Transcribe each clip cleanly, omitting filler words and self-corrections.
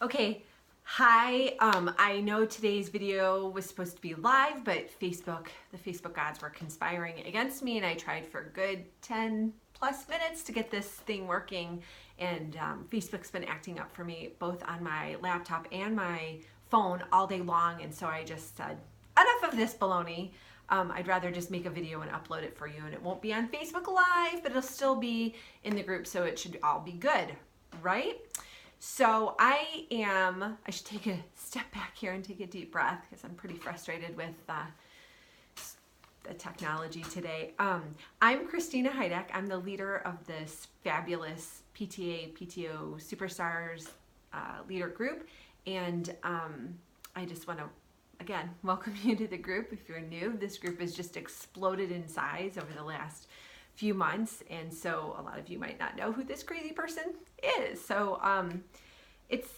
Okay, hi. I know today's video was supposed to be live, but the Facebook gods were conspiring against me, and I tried for a good 10 plus minutes to get this thing working, and Facebook's been acting up for me both on my laptop and my phone all day long, and so I just said, enough of this baloney. I'd rather just make a video and upload it for you, and it won't be on Facebook Live, but it'll still be in the group, so it should all be good, right? So I should take a step back here and take a deep breath because I'm pretty frustrated with the technology today. I'm Christina Heideck. I'm the leader of this fabulous PTO Superstars leader group. And I just want to, again, welcome you to the group. If you're new, this group has just exploded in size over the last few months, and so a lot of you might not know who this crazy person is. So it's,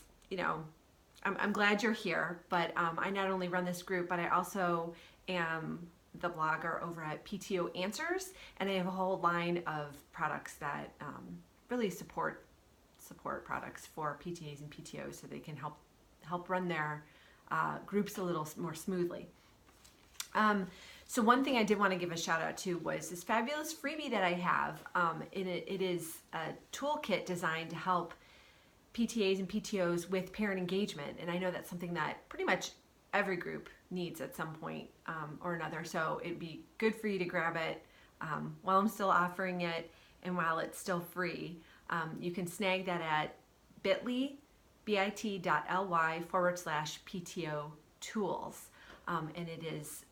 I'm glad you're here, but I not only run this group, but I also am the blogger over at PTO Answers, and I have a whole line of products that really support products for PTAs and PTOs so they can help run their groups a little more smoothly. So one thing I did want to give a shout out to was this fabulous freebie that I have. It is a toolkit designed to help PTAs and PTOs with parent engagement. And I know that's something that pretty much every group needs at some point or another. So it'd be good for you to grab it while I'm still offering it and while it's still free. You can snag that at bit.ly/PTO tools. And it is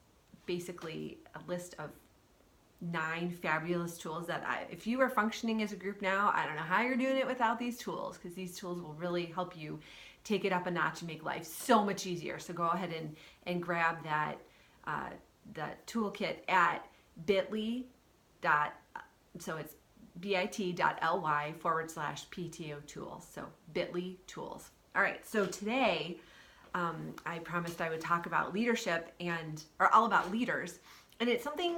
basically a list of 9 fabulous tools that if you are functioning as a group now, I don't know how you're doing it without these tools, because these tools will really help you take it up a notch and make life so much easier. So go ahead and grab that toolkit at bit.ly. So it's bit.ly/PTO tools. So bit.ly tools. All right, so today I promised I would talk about leadership or all about leaders. And it's something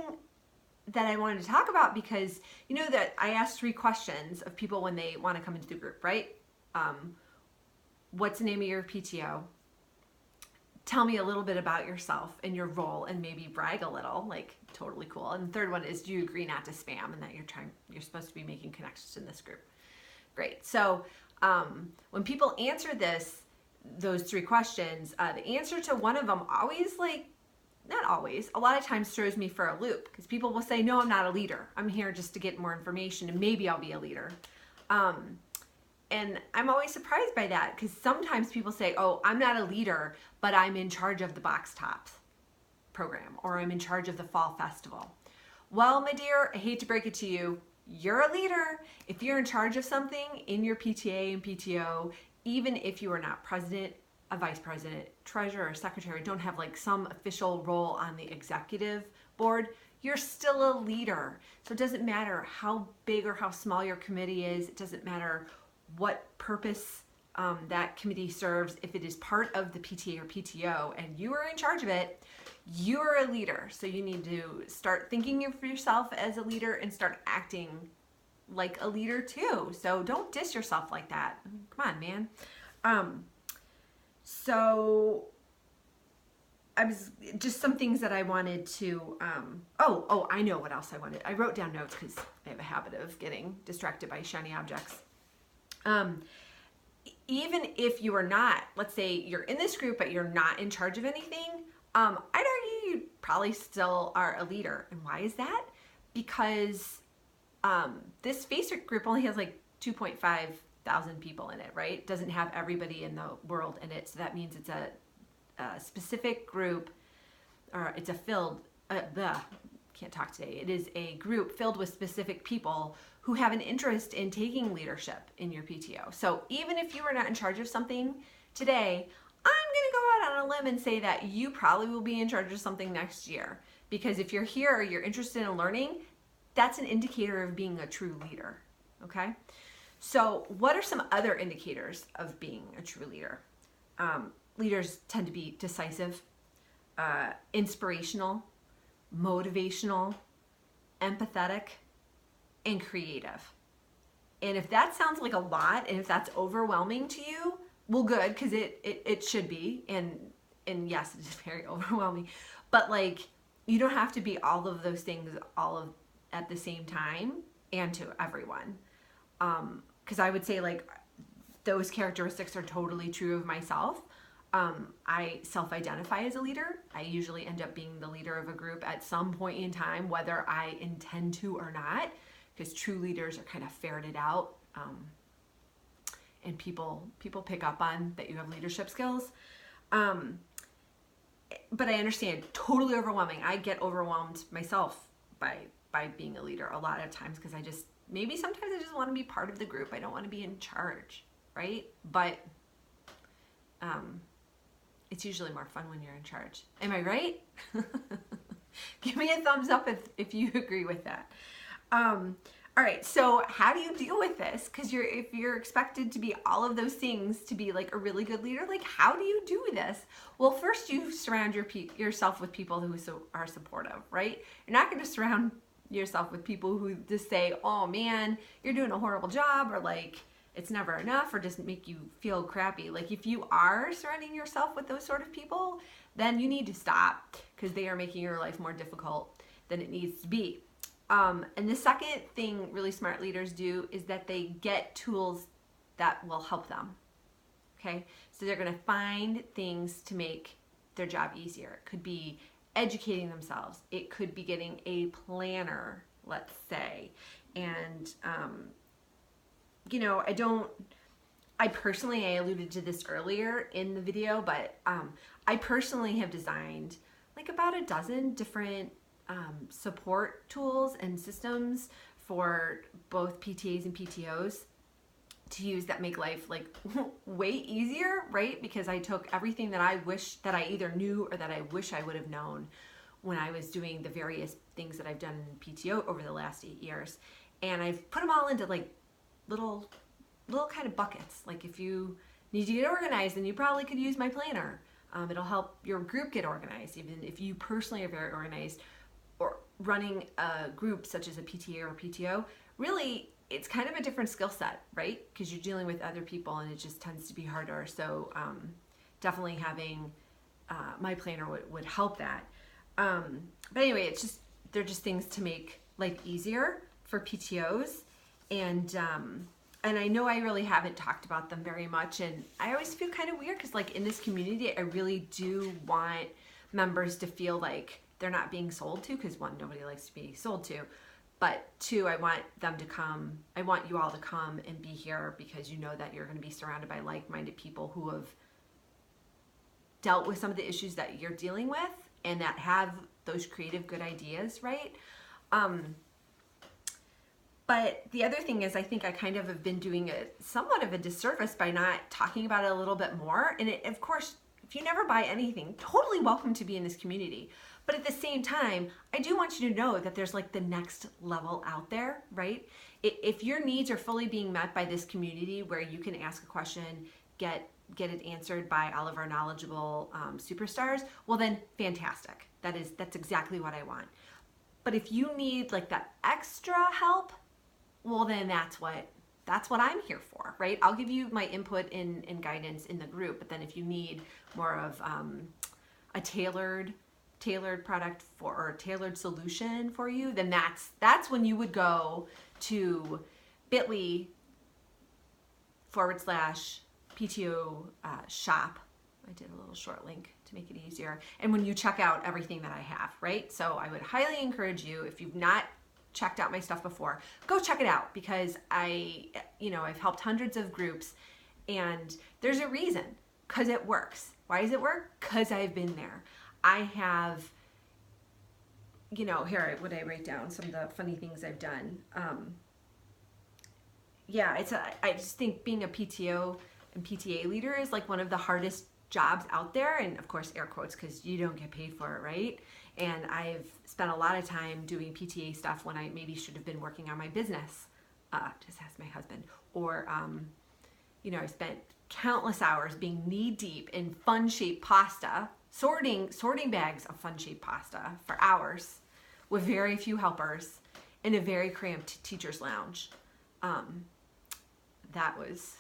that I wanted to talk about because you know that I asked 3 questions of people when they want to come into the group, right? What's the name of your PTO? Tell me a little bit about yourself and your role and maybe brag a little, like totally cool. And the third one is, do you agree not to spam and that you're supposed to be making connections in this group? Great. So when people answer those 3 questions, the answer to one of them always, not always, a lot of times throws me for a loop, because people will say, no, I'm not a leader. I'm here just to get more information and maybe I'll be a leader. And I'm always surprised by that, because sometimes people say, oh, I'm not a leader, but I'm in charge of the Box Tops program, or I'm in charge of the Fall Festival. Well, my dear, I hate to break it to you, you're a leader. If you're in charge of something in your PTA and PTO, even if you are not president, a vice president, treasurer, or secretary, don't have some official role on the executive board, you're still a leader. So it doesn't matter how big or how small your committee is. It doesn't matter what purpose that committee serves. If it is part of the PTA or PTO and you are in charge of it, you're a leader. So you need to start thinking of yourself as a leader and start acting like a leader too. So don't diss yourself like that. Come on, man. So I was just some things that I wanted to, I know what else I wanted. I wrote down notes because I have a habit of getting distracted by shiny objects. Even if you are not, let's say you're in this group, but you're not in charge of anything, I'd argue you probably still are a leader. And why is that? Because this Facebook group only has 2.5 thousand people in it, right? It doesn't have everybody in the world in it. So that means it's a specific group, or it's a can't talk today. It is a group filled with specific people who have an interest in taking leadership in your PTO. So even if you are not in charge of something today, I'm going to go out on a limb and say that you probably will be in charge of something next year. Because if you're here, you're interested in learning, that's an indicator of being a true leader, okay? So what are some other indicators of being a true leader? Leaders tend to be decisive, inspirational, motivational, empathetic, and creative. And if that sounds like a lot, and if that's overwhelming to you, well, good, because it should be, and yes, it's very overwhelming, but like, you don't have to be all of those things at the same time and to everyone. Because I would say like those characteristics are totally true of myself. I self-identify as a leader. I usually end up being the leader of a group at some point in time, whether I intend to or not, because true leaders are kind of ferreted out. And people pick up on that you have leadership skills. But I understand, totally overwhelming. I get overwhelmed myself by being a leader a lot of times, because maybe sometimes I just want to be part of the group. I don't want to be in charge, right? But it's usually more fun when you're in charge. Am I right? Give me a thumbs up if you agree with that. All right, so how do you deal with this? Because if you're expected to be all of those things to be like a really good leader, like how do you do this? Well, first you surround yourself with people who are supportive, right? You're not going to surround yourself with people who just say, oh man, you're doing a horrible job, or like it's never enough, or just make you feel crappy. Like if you are surrounding yourself with those sort of people, then you need to stop, because they are making your life more difficult than it needs to be. And the second thing really smart leaders do is that they get tools that will help them. Okay, so they're going to find things to make their job easier. It could be educating themselves. It could be getting a planner, let's say. And, I personally, I alluded to this earlier in the video, but I personally have designed like about a dozen different support tools and systems for both PTAs and PTOs to use that make life like way easier, right? Because I took everything that I wish that I either knew or that I wish I would have known when I was doing the various things that I've done in PTO over the last 8 years, and I've put them all into like little kind of buckets. Like if you need to get organized, then you probably could use my planner. It'll help your group get organized, even if you personally are very organized. Or running a group such as a PTA or PTO, really, it's kind of a different skill set, right? Because you're dealing with other people and it just tends to be harder. So definitely having my planner would help that. But anyway, they're just things to make life easier for PTOs. And I know I really haven't talked about them very much. And I always feel kind of weird because like in this community, I really do want members to feel like they're not being sold to, because one, nobody likes to be sold to, but two, I want you all to come and be here because you know that you're going to be surrounded by like-minded people who have dealt with some of the issues that you're dealing with and that have those creative good ideas, right? But the other thing is, I think I kind of have been doing somewhat of a disservice by not talking about it a little bit more. And of course, if you never buy anything, totally welcome to be in this community. But at the same time, I do want you to know that there's like the next level out there, right? If your needs are fully being met by this community where you can ask a question, get it answered by all of our knowledgeable superstars, well then fantastic. That's exactly what I want. But if you need like that extra help, well then that's what I'm here for, right? I'll give you my input and guidance in the group, but then if you need more of a tailored product or a tailored solution for you, then that's when you would go to bit.ly/PTO shop. I did a little short link to make it easier. And when you check out everything that I have, right? So I would highly encourage you, if you've not checked out my stuff before, go check it out, because I've helped hundreds of groups and there's a reason, because it works. Why does it work? Because I've been there. I have, here, would I write down some of the funny things I've done? I just think being a PTO and PTA leader is like one of the hardest jobs out there. And of course, air quotes, because you don't get paid for it, right? And I've spent a lot of time doing PTA stuff when I maybe should have been working on my business, just ask my husband. Or, I spent countless hours being knee deep in fun-shaped pasta, sorting bags of fun-shaped pasta for hours with very few helpers in a very cramped teacher's lounge. That was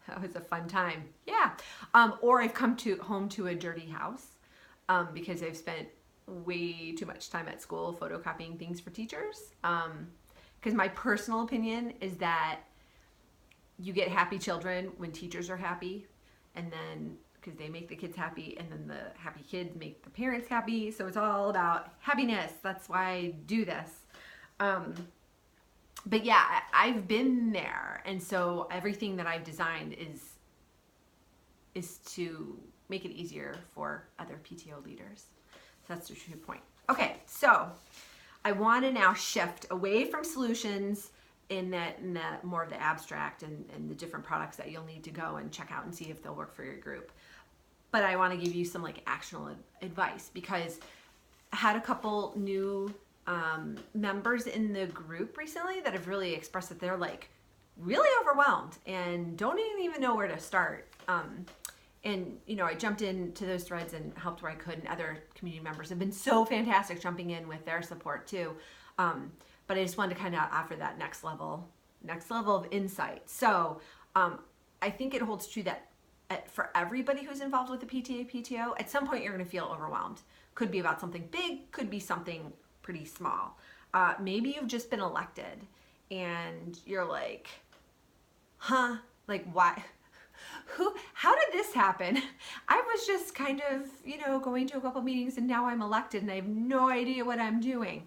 That was a fun time. Yeah. Or I've come home to a dirty house because I've spent way too much time at school photocopying things for teachers. Because my personal opinion is that you get happy children when teachers are happy, and then because they make the kids happy, and then the happy kids make the parents happy. So it's all about happiness. That's why I do this. But yeah, I've been there, and so everything that I've designed is to make it easier for other PTO leaders. So that's the true point. Okay, so I want to now shift away from solutions in that more of the abstract and the different products that you'll need to go and check out and see if they'll work for your group. But I want to give you some like actionable advice, because I had a couple new members in the group recently that have really expressed that they're like really overwhelmed and don't even know where to start. And you know, I jumped into those threads and helped where I could, and other community members have been so fantastic jumping in with their support too. But I just wanted to kind of offer that next level of insight. So I think it holds true that for everybody who's involved with the PTO, at some point you're going to feel overwhelmed. Could be about something big, could be something pretty small. Maybe you've just been elected and you're like, huh, like why? How did this happen? I was just kind of, you know, going to a couple meetings and now I'm elected and I have no idea what I'm doing.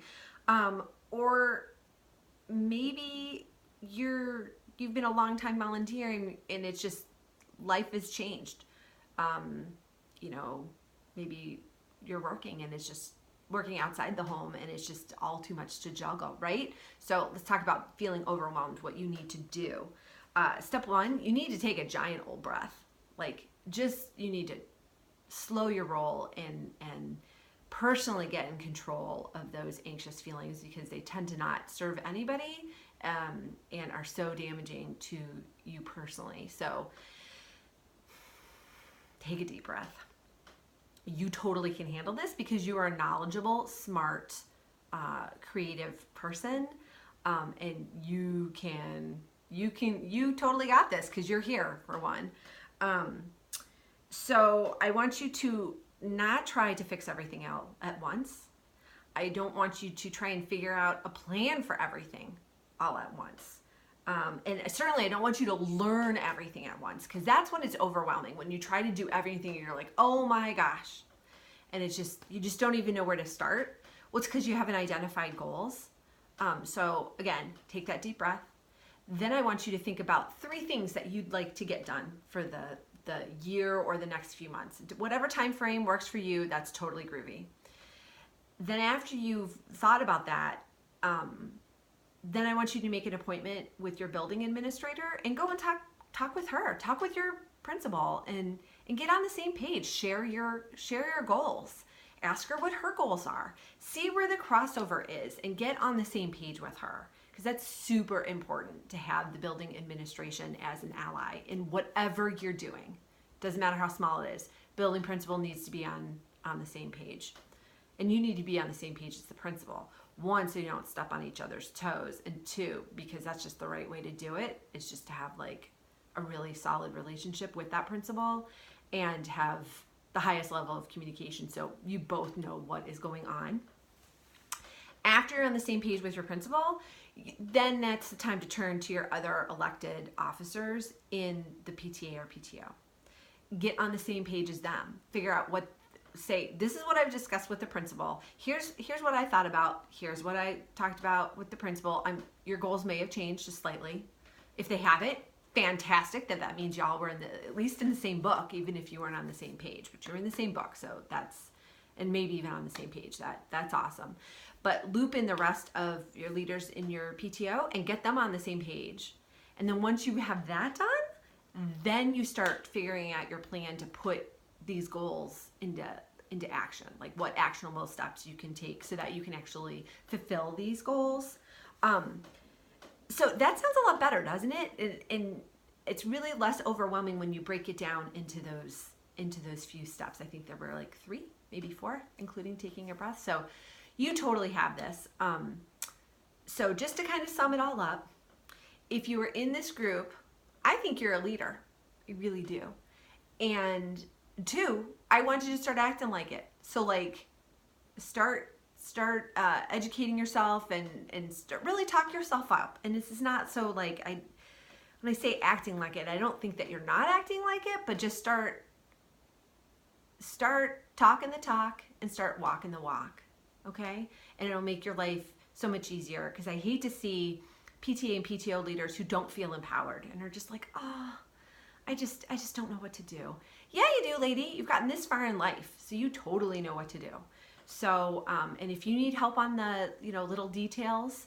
Or maybe you've been a long time volunteering and it's just life has changed. You know, maybe you're working and it's just working outside the home and it's just all too much to juggle, right? So let's talk about feeling overwhelmed, what you need to do. Step one, you need to take a giant old breath. Like you need to slow your roll and personally get in control of those anxious feelings, because they tend to not serve anybody and are so damaging to you personally. So take a deep breath. You totally can handle this because you are a knowledgeable, smart, creative person, and you totally got this because you're here for one. So I want you to not try to fix everything out at once. I don't want you to try and figure out a plan for everything all at once. And certainly I don't want you to learn everything at once, because that's when it's overwhelming. When you try to do everything, you're like, oh my gosh. And you just don't even know where to start. Well, it's because you haven't identified goals. So again, take that deep breath. Then I want you to think about 3 things that you'd like to get done for the year or the next few months. Whatever time frame works for you, that's totally groovy. Then after you've thought about that, then I want you to make an appointment with your building administrator and go and talk with her, talk with your principal, and get on the same page. Share your goals. Ask her what her goals are. See where the crossover is and get on the same page with her, because that's super important to have the building administration as an ally in whatever you're doing. Doesn't matter how small it is. Building principal needs to be on the same page. And you need to be on the same page as the principal. 1, so you don't step on each other's toes, and 2, because that's just the right way to do it. It's just to have like a really solid relationship with that principal and have the highest level of communication so you both know what is going on. After you're on the same page with your principal, then that's the time to turn to your other elected officers in the PTA or PTO. Get on the same page as them. Figure out say, this is what I've discussed with the principal. Here's what I thought about. Here's what I talked about with the principal. Your goals may have changed just slightly. If they haven't, fantastic. That means y'all were at least in the same book, even if you weren't on the same page. But you're in the same book, so and maybe even on the same page. That's awesome. But loop in the rest of your leaders in your PTO and get them on the same page. And then once you have that done, then you start figuring out your plan to put these goals into action, like what actionable steps you can take so that you can actually fulfill these goals. So that sounds a lot better, doesn't it? And it's really less overwhelming when you break it down into those few steps. I think there were like 3, maybe 4, including taking a breath. So you totally have this. So just to kind of sum it all up, if you were in this group, I think you're a leader. I really do. And 2, I want you to start acting like it. So like, start educating yourself and start, really talk yourself up. And this is not so like, when I say acting like it, I don't think that you're not acting like it, but just start talking the talk and start walking the walk, okay? And it'll make your life so much easier, because I hate to see PTA and PTO leaders who don't feel empowered and are just like, oh, I just don't know what to do. Yeah, you do, lady. You've gotten this far in life, so you totally know what to do. So, and if you need help on the, little details,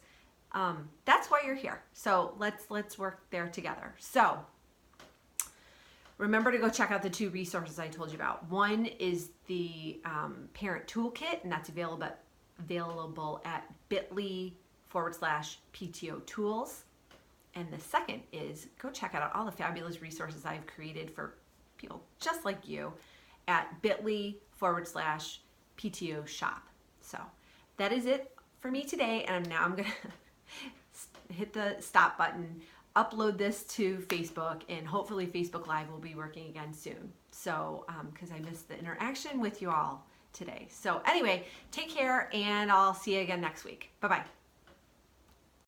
that's why you're here. So let's work there together. So remember to go check out the 2 resources I told you about. One is the parent toolkit, and that's available at bit.ly/PTO tools. And the second is go check out all the fabulous resources I've created for people just like you at bit.ly/PTO shop. So that is it for me today. And now I'm going to hit the stop button, upload this to Facebook, and hopefully Facebook Live will be working again soon. So, because I missed the interaction with you all today. So anyway, take care, and I'll see you again next week. Bye-bye.